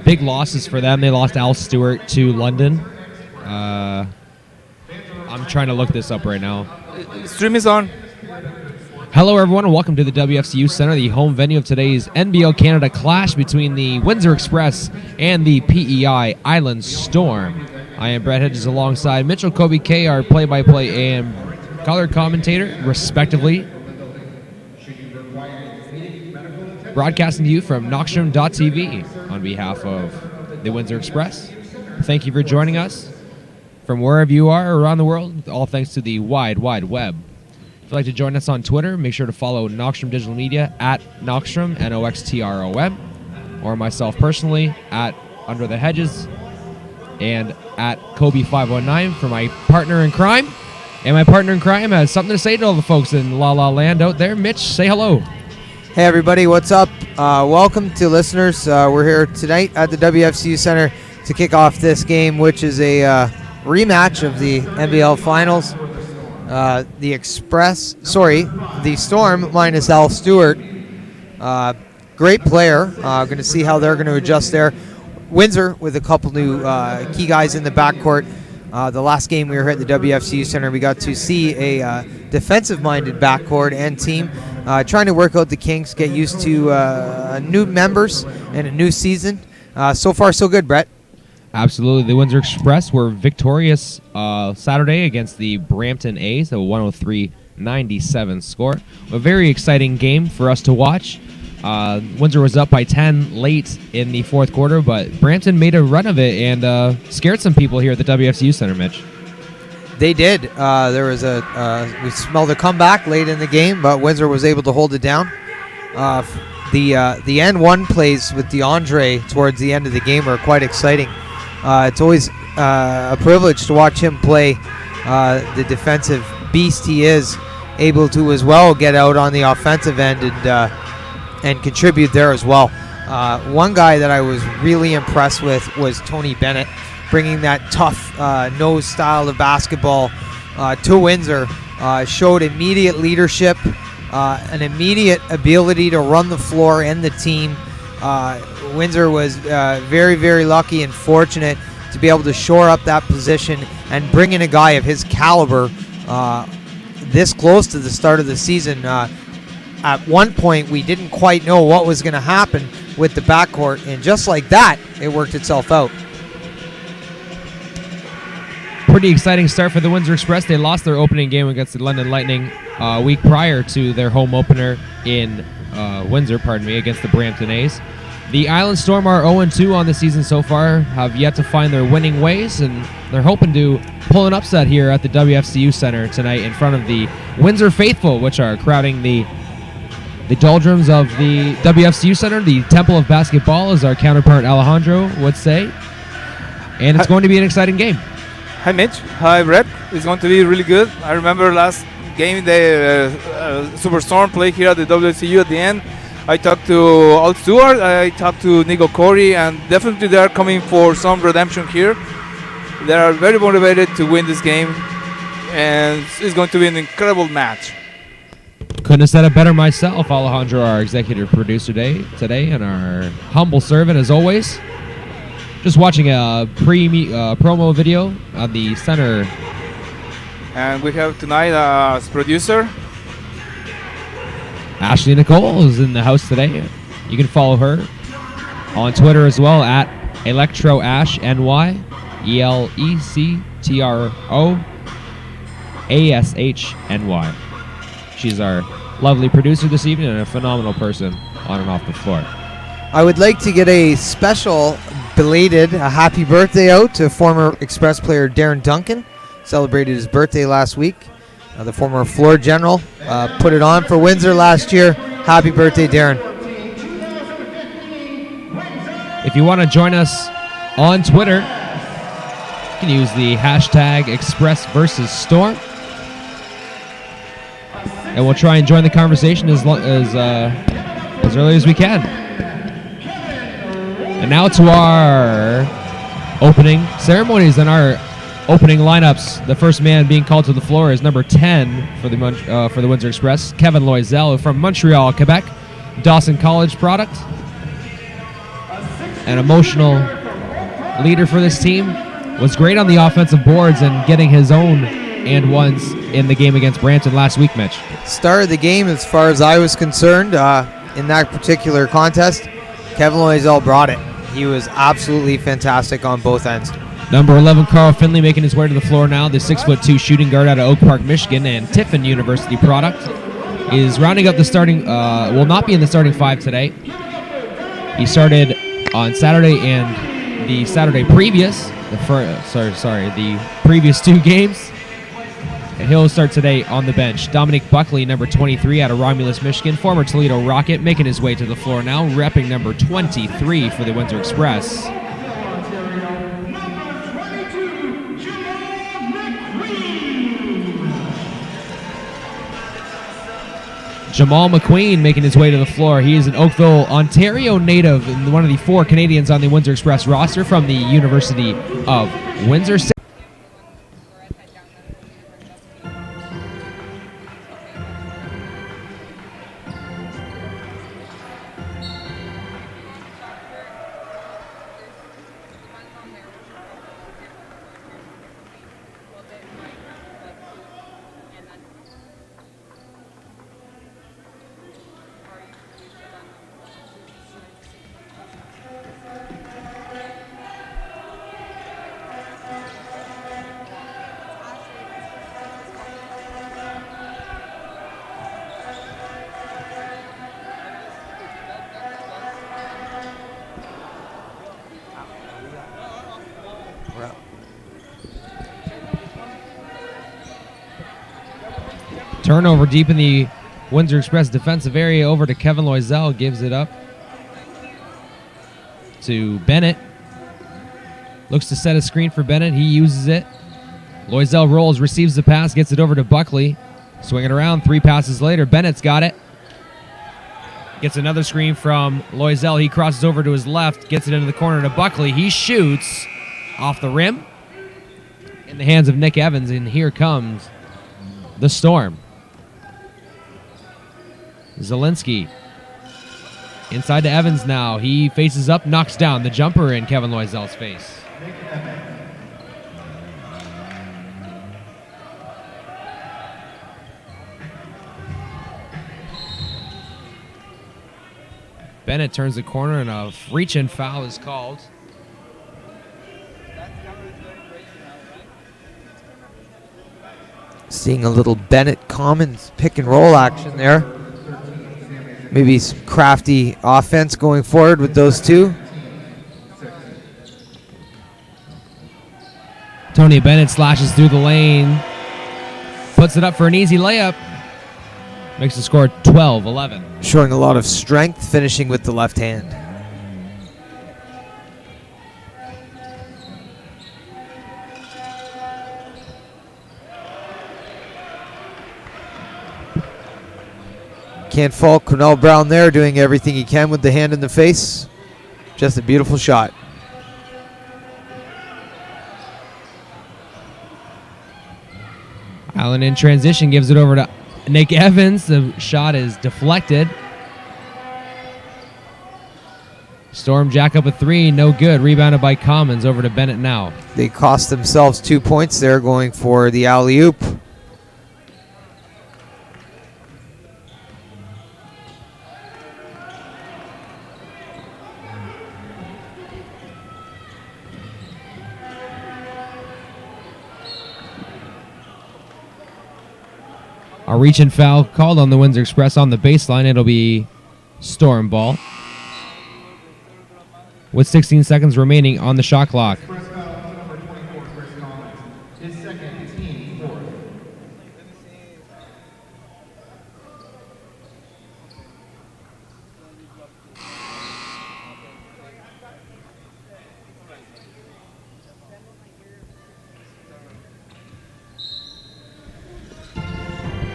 big losses for them. They lost Al Stewart to London. I'm trying to look this up right now. Stream is on. Hello, everyone, and welcome to the WFCU Center, the home venue of today's NBL Canada clash between the Windsor Express and the PEI Island Storm. I am Brett Hedges alongside Mitchell Kobe K, our play-by-play and color commentator, respectively. Broadcasting to you from Knoxstrom.tv on behalf of the Windsor Express. Thank you for joining us from wherever you are around the world, all thanks to the wide web. If you'd like to join us on Twitter, make sure to follow Knoxstrom Digital Media at Knoxstrom, Noxtrom, or myself personally at Under the Hedges and at Kobe519 for my partner in crime. And my partner in crime has something to say to all the folks in La La Land out there. Mitch, say hello. Hey everybody, what's up? Welcome to listeners. We're here tonight at the WFCU Center to kick off this game, which is a rematch of the NBL Finals. The Storm minus Al Stewart. Great player. Going to see how they're going to adjust there. Windsor with a couple new key guys in the backcourt. The last game we were here at the WFCU Center, we got to see a defensive-minded backcourt and team trying to work out the kinks, get used to new members and a new season. So far, so good, Brett. Absolutely. The Windsor Express were victorious Saturday against the Brampton A's, a 103-97 score. A very exciting game for us to watch. Windsor was up by 10 late in the fourth quarter, but Brampton made a run of it and scared some people here at the WFCU Center, Mitch. They did. There was we smelled a comeback late in the game, but Windsor was able to hold it down. The N1 plays with DeAndre towards the end of the game are quite exciting. It's always a privilege to watch him play. The defensive beast he is, able to as well get out on the offensive end and contribute there as well. One guy that I was really impressed with was Tony Bennett, bringing that tough nose style of basketball to Windsor. Showed immediate leadership, an immediate ability to run the floor and the team. Windsor was very, very lucky and fortunate to be able to shore up that position and bring in a guy of his caliber this close to the start of the season. At one point, we didn't quite know what was going to happen with the backcourt, and just like that, it worked itself out. Pretty exciting start for the Windsor Express. They lost their opening game against the London Lightning a week prior to their home opener in Windsor, against the Brampton A's. The Island Storm are 0-2 on the season so far, have yet to find their winning ways, and they're hoping to pull an upset here at the WFCU Center tonight in front of the Windsor faithful, which are crowding the doldrums of the WFCU Center, the Temple of Basketball, as our counterpart Alejandro would say. And it's going to be an exciting game. Hi, Mitch. Hi, Brett. It's going to be really good. I remember last game, the Superstorm played here at the WCU at the end. I talked to Al Stewart, I talked to Nico Corey, and definitely they're coming for some redemption here. They are very motivated to win this game, and it's going to be an incredible match. Couldn't have said it better myself. Alejandro, our executive producer today, and our humble servant as always. Just watching a promo video on the center. And we have tonight as producer Ashley Nicole is in the house today. You can follow her on Twitter as well at ElectroAshNY, ElectroAshNY. She's our lovely producer this evening and a phenomenal person on and off the floor. I would like to get a special belated happy birthday out to former Express player Darren Duncan. Celebrated his birthday last week. The former floor general put it on for Windsor last year. Happy birthday, Darren. If you want to join us on Twitter, you can use the hashtag ExpressVersusStorm. And we'll try and join the conversation as early as we can. And now to our opening ceremonies and our opening lineups. The first man being called to the floor is number 10 for the Windsor Express, Kevin Loisel from Montreal, Quebec, Dawson College product. an emotional leader for this team. Was great on the offensive boards and getting his own and ones in the game against Brampton last week, Mitch. Start of the game, as far as I was concerned, in that particular contest, Kevin Loisel brought it. He was absolutely fantastic on both ends. Number 11, Carl Finley, making his way to the floor now. The 6'2" shooting guard out of Oak Park, Michigan, and Tiffin University product, is rounding up the starting. Will not be in the starting five today. He started on Saturday and the Saturday previous. The previous two games. And he'll start today on the bench. Dominic Buckley, number 23, out of Romulus, Michigan, former Toledo Rocket, making his way to the floor now, repping number 23 for the Windsor Express. Jamal McQueen making his way to the floor. He is an Oakville, Ontario native and one of the 4 Canadians on the Windsor Express roster from the University of Windsor. Turnover deep in the Windsor Express defensive area over to Kevin Loisel. Gives it up to Bennett. Looks to set a screen for Bennett. He uses it. Loisel rolls, receives the pass, gets it over to Buckley. Swing it around, 3 passes later. Bennett's got it. Gets another screen from Loisel. He crosses over to his left, gets it into the corner to Buckley. He shoots off the rim in the hands of Nick Evans, and here comes the Storm. Zielinski inside to Evans now. He faces up, knocks down the jumper in Kevin Loisel's face. Bennett turns the corner and a reach-in foul is called. Seeing a little Bennett Commons pick and roll action there. Maybe some crafty offense going forward with those two. Tony Bennett slashes through the lane. Puts it up for an easy layup. Makes the score 12-11. Showing a lot of strength, finishing with the left hand. Can't fault Cornell Brown there, doing everything he can with the hand in the face. Just a beautiful shot. Allen in transition gives it over to Nick Evans. The shot is deflected. Storm jack up a 3, no good. Rebounded by Commons, over to Bennett now. They cost themselves 2 points there going for the alley-oop. A reach-in foul called on the Windsor Express on the baseline. It'll be Storm ball. With 16 seconds remaining on the shot clock.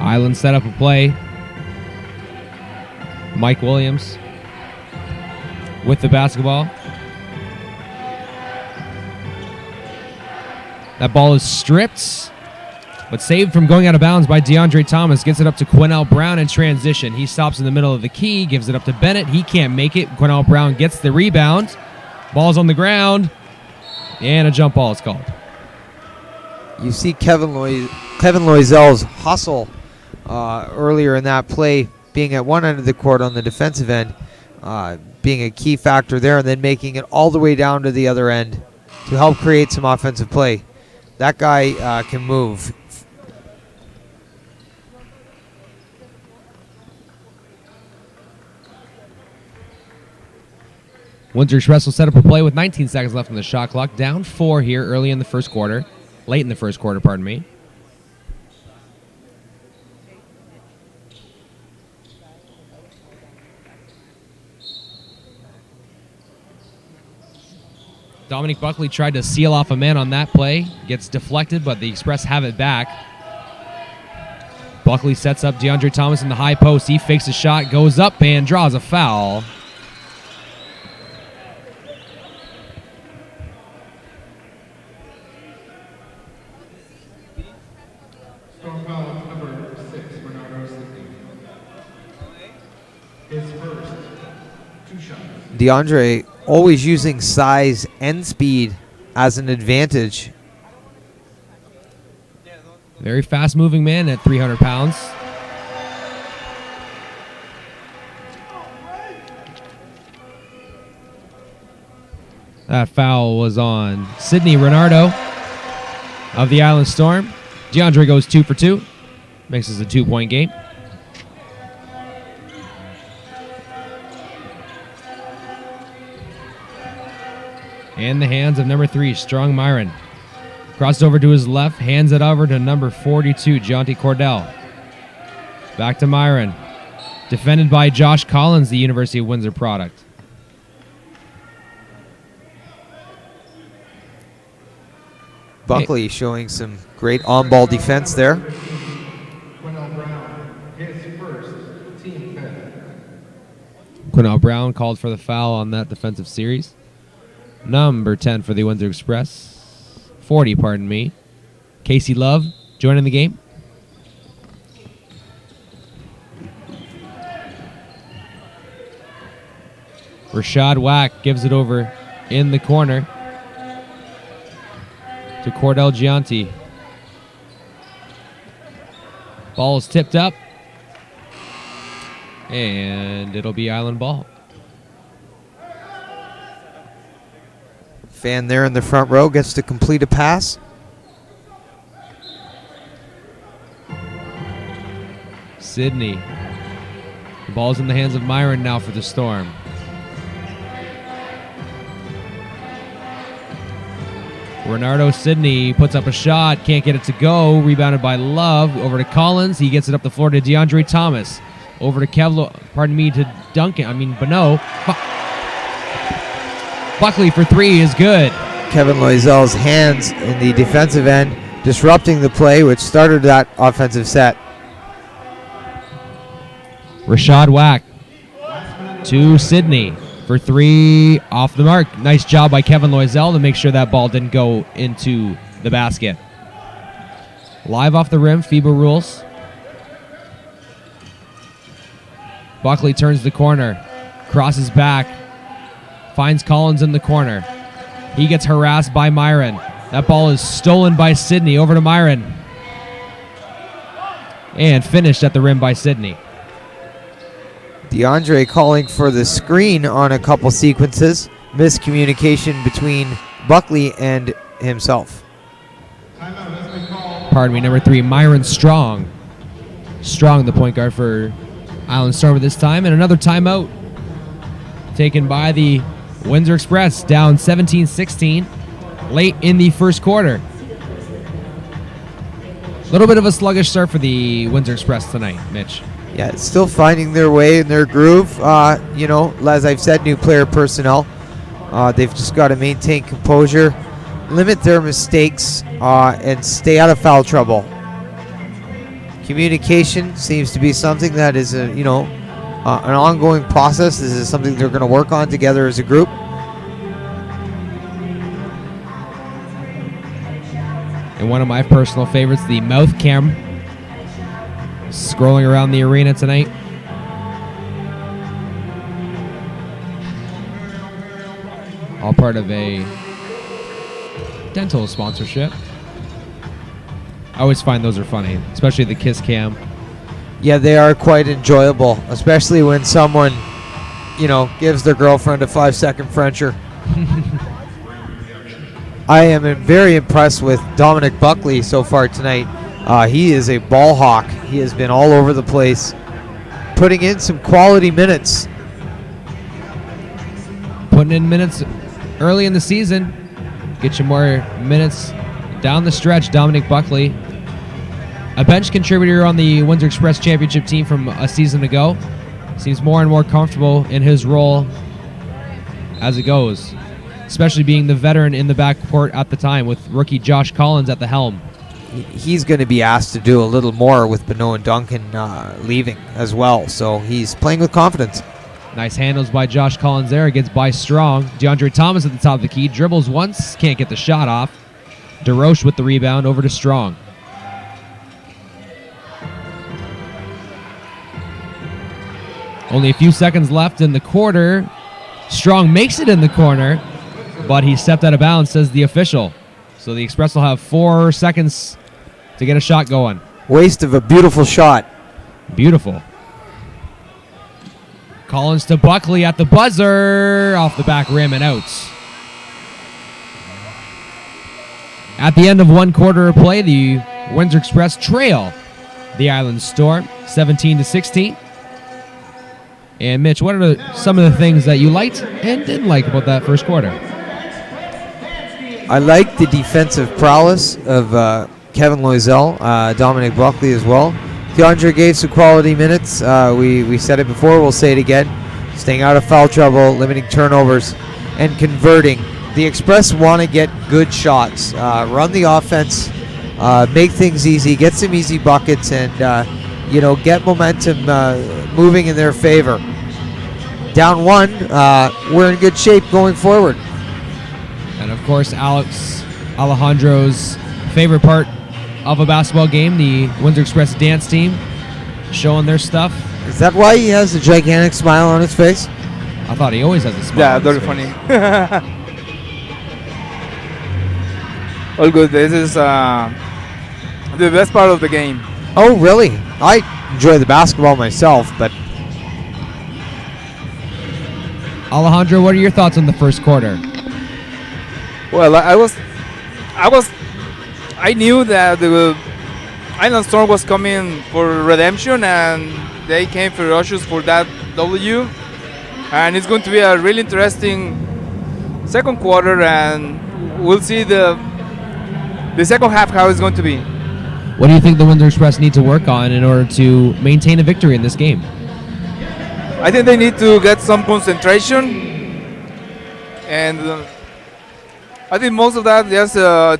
Island set up a play. Mike Williams with the basketball. That ball is stripped, but saved from going out of bounds by DeAndre Thomas. Gets it up to Quinnell Brown in transition. He stops in the middle of the key, gives it up to Bennett. He can't make it. Quinnell Brown gets the rebound. Ball's on the ground, and a jump ball is called. You see Kevin Loisel's hustle earlier in that play, being at one end of the court on the defensive end, being a key factor there, and then making it all the way down to the other end to help create some offensive play. That guy can move. Windsor Express will set up a play with 19 seconds left on the shot clock. Down 4 here early in the first quarter. Late in the first quarter, pardon me. Dominic Buckley tried to seal off a man on that play. Gets deflected, but the Express have it back. Buckley sets up DeAndre Thomas in the high post. He fakes a shot, goes up, and draws a foul. DeAndre always using size and speed as an advantage. Very fast-moving man at 300 pounds. That foul was on Sidney Renardo of the Island Storm. DeAndre goes 2 for 2. Makes this a 2-point game. In the hands of number 3, Strong Myron. Crossed over to his left, hands it over to number 42, Jonty Cordell. Back to Myron. Defended by Josh Collins, the University of Windsor product. Buckley showing some great on-ball defense there. Quinnell Brown called for the foul on that defensive series. Number 10 for the Windsor Express. 40, pardon me. Casey Love joining the game. Rashad Wack gives it over in the corner to Cordell Gianti. Ball is tipped up. And it'll be Island ball. Fan there in the front row gets to complete a pass. Sidney. The ball's in the hands of Myron now for the Storm. Renardo Sidney puts up a shot, can't get it to go. Rebounded by Love, over to Collins. He gets it up the floor to DeAndre Thomas. Over to Bonneau. Buckley for 3 is good. Kevin Loisel's hands in the defensive end, disrupting the play, which started that offensive set. Rashad Wack to Sidney for 3 off the mark. Nice job by Kevin Loisel to make sure that ball didn't go into the basket. Live off the rim, FIBA rules. Buckley turns the corner, crosses back, finds Collins in the corner. He gets harassed by Myron. That ball is stolen by Sidney, over to Myron. And finished at the rim by Sidney. DeAndre calling for the screen on a couple sequences. Miscommunication between Buckley and himself. Pardon me, number 3, Myron Strong. Strong, the point guard for Island Storm at this time. And another timeout taken by the Windsor Express, down 17-16 late in the first quarter. A little bit of a sluggish start for the Windsor Express tonight, Mitch. Yeah, it's still finding their way in their groove. As I've said, new player personnel. They've just got to maintain composure, limit their mistakes, and stay out of foul trouble. Communication seems to be something that is, an ongoing process. This is something they're going to work on together as a group. And one of my personal favorites, the mouth cam, scrolling around the arena tonight. All part of a dental sponsorship. I always find those are funny, especially the kiss cam. Yeah, they are quite enjoyable, especially when someone, gives their girlfriend a 5-second Frencher. I am very impressed with Dominic Buckley so far tonight. He is a ball hawk. He has been all over the place, putting in some quality minutes. Putting in minutes early in the season. Get you more minutes down the stretch, Dominic Buckley. A bench contributor on the Windsor Express championship team from a season ago. Seems more and more comfortable in his role as it goes, especially being the veteran in the backcourt at the time with rookie Josh Collins at the helm. He's going to be asked to do a little more with Benoit and Duncan leaving as well, so he's playing with confidence. Nice handles by Josh Collins there. Gets by Strong. DeAndre Thomas at the top of the key. Dribbles once. Can't get the shot off. DeRoche with the rebound over to Strong. Only a few seconds left in the quarter. Strong makes it in the corner, but he stepped out of bounds, says the official. So the Express will have 4 seconds to get a shot going. Waste of a beautiful shot. Beautiful. Collins to Buckley at the buzzer. Off the back rim and out. At the end of one quarter of play, the Windsor Express trail the Island Storm 17-16. And Mitch, what are some of the things that you liked and didn't like about that first quarter? I like the defensive prowess of Kevin Loisel, Dominic Buckley as well. DeAndre gave some quality minutes. We said it before, we'll say it again. Staying out of foul trouble, limiting turnovers, and converting. The Express want to get good shots, run the offense, make things easy, get some easy buckets, and get momentum moving in their favor. Down 1, we're in good shape going forward. And of course, Alex Alejandro's favorite part of a basketball game, the Windsor Express dance team, showing their stuff. Is that why he has a gigantic smile on his face? I thought he always has a smile. Yeah, on his very face. funny. All good. This is the best part of the game. Oh, really? I enjoy the basketball myself, but Alejandro, what are your thoughts on the first quarter? Well, I knew that the Island Storm was coming for redemption, and they came ferocious for that W. And it's going to be a really interesting second quarter, and we'll see the second half how it's going to be. What do you think the Windsor Express need to work on in order to maintain a victory in this game? I think they need to get some concentration, and I think most of that just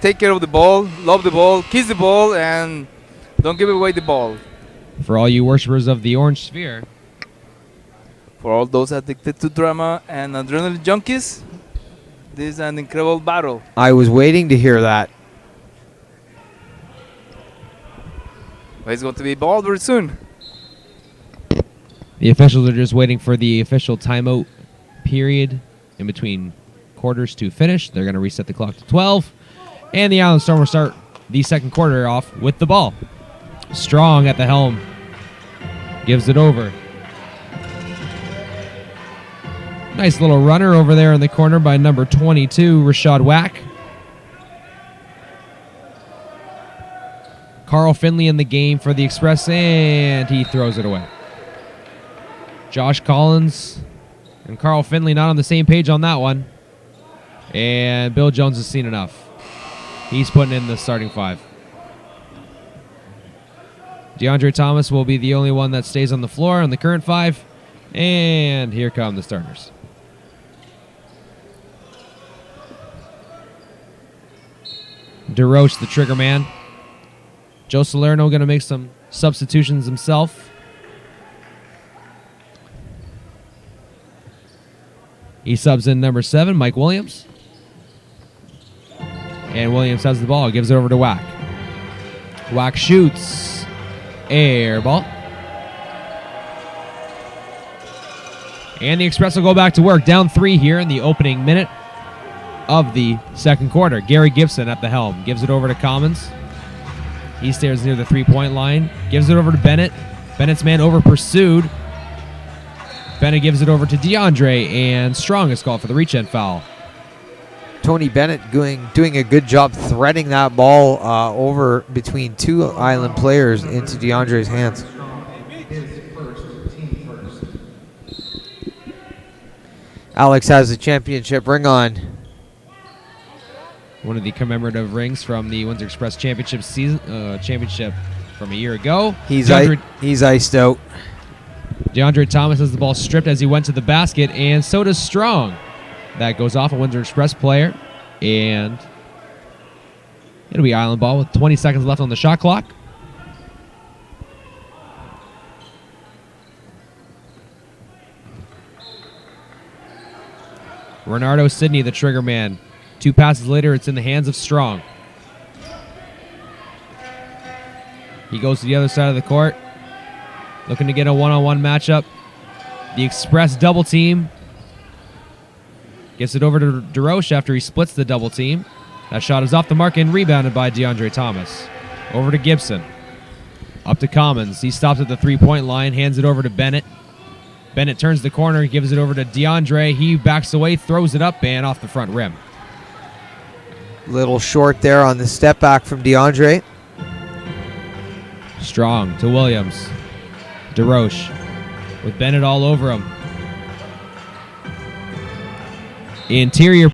take care of the ball, love the ball, kiss the ball, and don't give away the ball. For all you worshippers of the Orange Sphere. For all those addicted to drama and adrenaline junkies, this is an incredible battle. I was waiting to hear that. But it's going to be ball very soon. The officials are just waiting for the official timeout period in between quarters to finish. They're going to reset the clock to 12. And the Island Storm will start the second quarter off with the ball. Strong at the helm. Gives it over. Nice little runner over there in the corner by number 22, Rashad Wack. Carl Finley in the game for the Express, and he throws it away. Josh Collins and Carl Finley not on the same page on that one. And Bill Jones has seen enough. He's putting in the starting 5. DeAndre Thomas will be the only one that stays on the floor on the current 5. And here come the starters. DeRoche, the trigger man. Joe Salerno going to make some substitutions himself. He subs in number 7, Mike Williams. And Williams has the ball, gives it over to Wack. Wack shoots. Air ball. And the Express will go back to work. Down 3 here in the opening minute of the second quarter. Gary Gibson at the helm. Gives it over to Commons. He stares near the three-point line. Gives it over to Bennett. Bennett's man over pursued. Bennett gives it over to DeAndre, and Strong is called for the reach-in foul. Tony Bennett doing a good job threading that ball over between two Island players into DeAndre's hands. Alex has the championship ring on. One of the commemorative rings from the Windsor Express championship season, championship from a year ago. He's iced out. DeAndre Thomas has the ball stripped as he went to the basket, and so does Strong. That goes off a Windsor Express player, and it'll be Island ball with 20 seconds left on the shot clock. Renardo Sidney, the trigger man. 2 passes later, it's in the hands of Strong. He goes to the other side of the court, looking to get a one-on-one matchup. The Express double team. Gets it over to DeRoche after he splits the double team. That shot is off the mark and rebounded by DeAndre Thomas. Over to Gibson. Up to Commons. He stops at the three-point line, hands it over to Bennett. Bennett turns the corner, gives it over to DeAndre. He backs away, throws it up, and off the front rim. Little short there on the step back from DeAndre. Strong to Williams. DeRoche with Bennett all over him. Interior